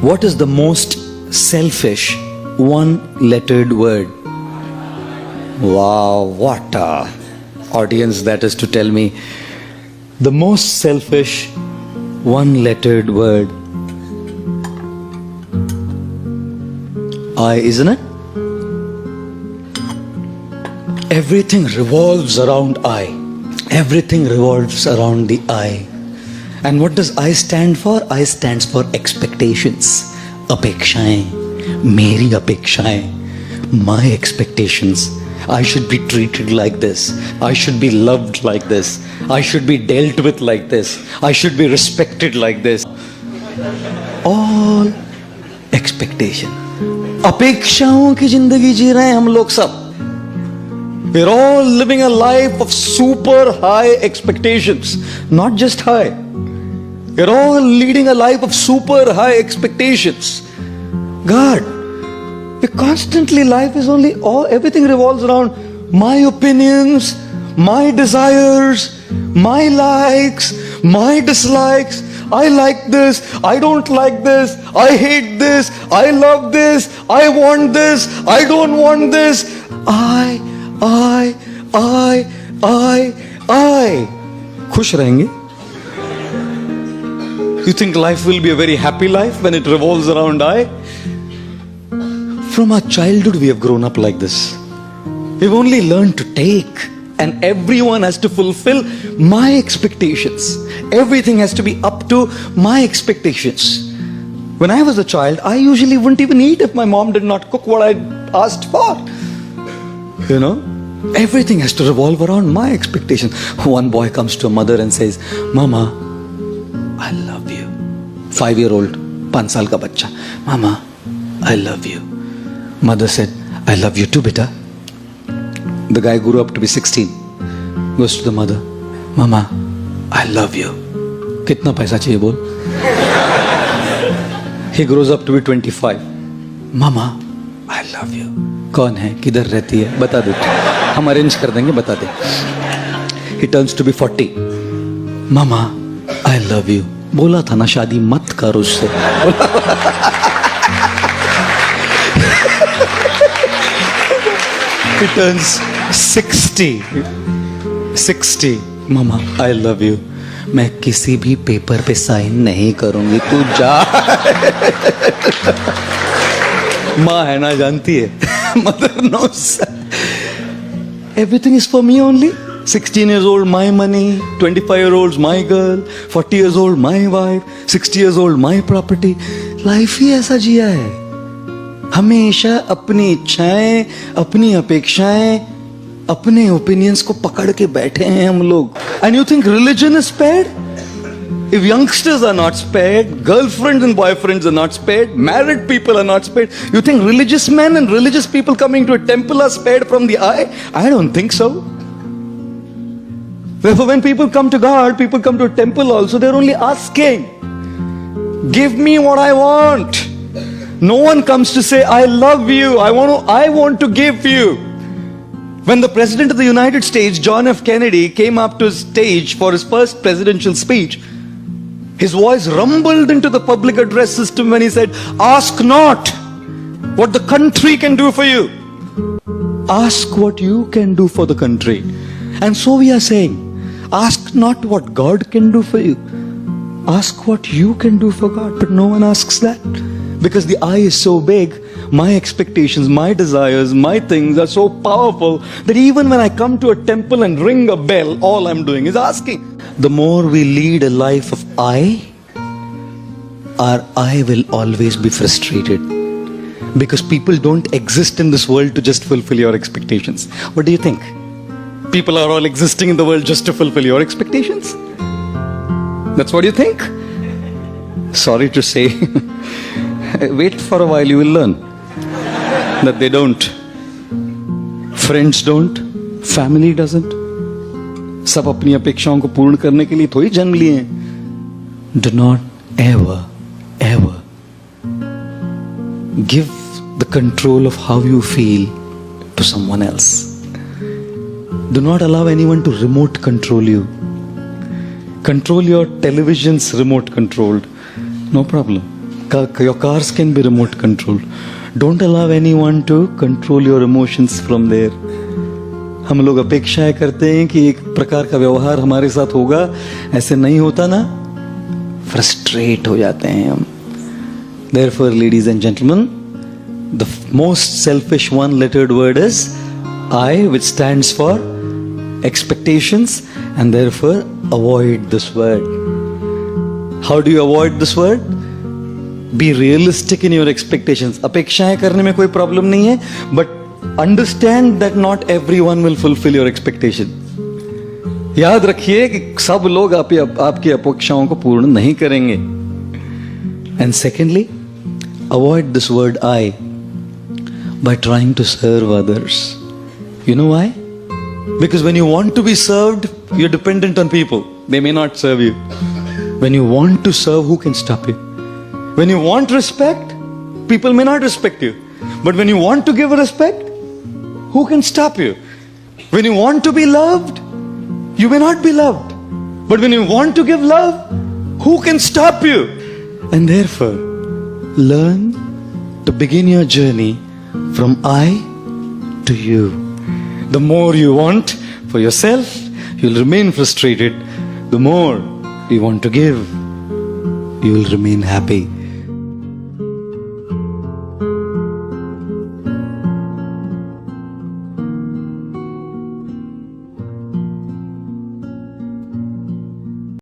What is the most selfish one-lettered word? Wow, what a audience that is to tell me. The most selfish one-lettered word. I, isn't it? Everything revolves around I. Everything revolves around the I. And what does I stand for? I stands for expectations. Apekshaएं, मेरी अपेक्षाएं, my expectations. I should be treated like this. I should be loved like this. I should be dealt with like this. I should be respected like this. All expectation. अपेक्षाओं की जिंदगी जी रहे हैं हम लोग सब. We're all living a life of super high expectations. Not just high. We're all leading a life of super high expectations. God, we constantly, life is only, everything revolves around my opinions, my desires, my likes, my dislikes. I like this, I don't like this, I hate this, I love this, I want this, I don't want this. I. खुश रहेंगे? You think life will be a very happy life when it revolves around I? From our childhood we have grown up like this. We've only learned to take, and everyone has to fulfill my expectations. Everything has to be up to my expectations. When I was a child, I usually wouldn't even eat if my mom did not cook what I asked for. You know? Everything has to revolve around my expectations. One boy comes to a mother and says, Mama, I love you. 5-year-old, 5 साल का बच्चा. Mama, I love you. Mother said, I love you too, beta. The guy grew up to be 16. Goes to the mother, Mama, I love you. कितना पैसा चाहिए बोल? He grows up to be 25. Mama, I love you. कौन है, किधर रहती है, बता दे, हम अरेंज कर देंगे, बता दे. He turns to be 40. Mama, I love you. बोला था ना शादी मत कर उससे. He turns 60. Mama, I love you. मैं किसी भी पेपर पे साइन नहीं करूंगी, तू जा. माँ है ना, जानती है. Mother knows. Everything is for me only. 16 years old, my money. 25-year-olds, my girl. 40 years old, my wife. 60 years old, my property. Life ही ऐसा जिया है. हमेशा अपनी इच्छाएं, अपनी अपेक्षाएं, अपने opinions को पकड़ के बैठे हैं हम लोग. And you think religion is spared? If youngsters are not spared, girlfriends and boyfriends are not spared, married people are not spared, you think religious men and religious people coming to a temple are spared from the eye? I don't think so. Therefore, when people come to God, people come to a temple also, they're only asking, give me what I want. No one comes to say, I love you, I want to give you. When the President of the United States, John F. Kennedy, came up to his stage for his first presidential speech, his voice rumbled into the public address system when he said, ask not what the country can do for you. Ask what you can do for the country. And so we are saying, ask not what God can do for you. Ask what you can do for God. But no one asks that. Because the I is so big, my expectations, my desires, my things are so powerful that even when I come to a temple and ring a bell, all I'm doing is asking. The more we lead a life of I, our I will always be frustrated. Because people don't exist in this world to just fulfill your expectations. What do you think? People are all existing in the world just to fulfill your expectations? That's what you think? Sorry to say. Wait for a while, you will learn that they don't. Friends don't. Family doesn't. सब अपनी अपेक्षाओं को पूर्ण करने के लिए थोड़ी जन्म लिए हैं. Do not ever give the control of how you feel to someone else. Do not allow anyone to remote control you. Control your television's remote controlled. No problem. Your cars can be remote controlled. Don't allow anyone to control your emotions from there. हम लोग अपेक्षाएं करते हैं कि एक प्रकार का व्यवहार हमारे साथ होगा, ऐसे नहीं होता ना, फ्रस्ट्रेट हो जाते हैं हम. Therefore, ladies and gentlemen, the most selfish one-lettered word is I, which stands for expectations, and therefore avoid this word. How do you avoid this word? Be realistic in your expectations. अपेक्षाएं करने में कोई problem नहीं है, but understand that not everyone will fulfill your expectation. याद रखिए कि सब लोग आपकी अपेक्षाओं को पूर्ण नहीं करेंगे. And secondly, avoid this word I by trying to serve others. You know why? Because when you want to be served, you're dependent on people. They may not serve you. When you want to serve, who can stop you? When you want respect, people may not respect you. But when you want to give respect, who can stop you? When you want to be loved, you may not be loved. But when you want to give love, who can stop you? And therefore, learn to begin your journey from I to you. The more you want for yourself, you'll remain frustrated. The more you want to give, you will remain happy.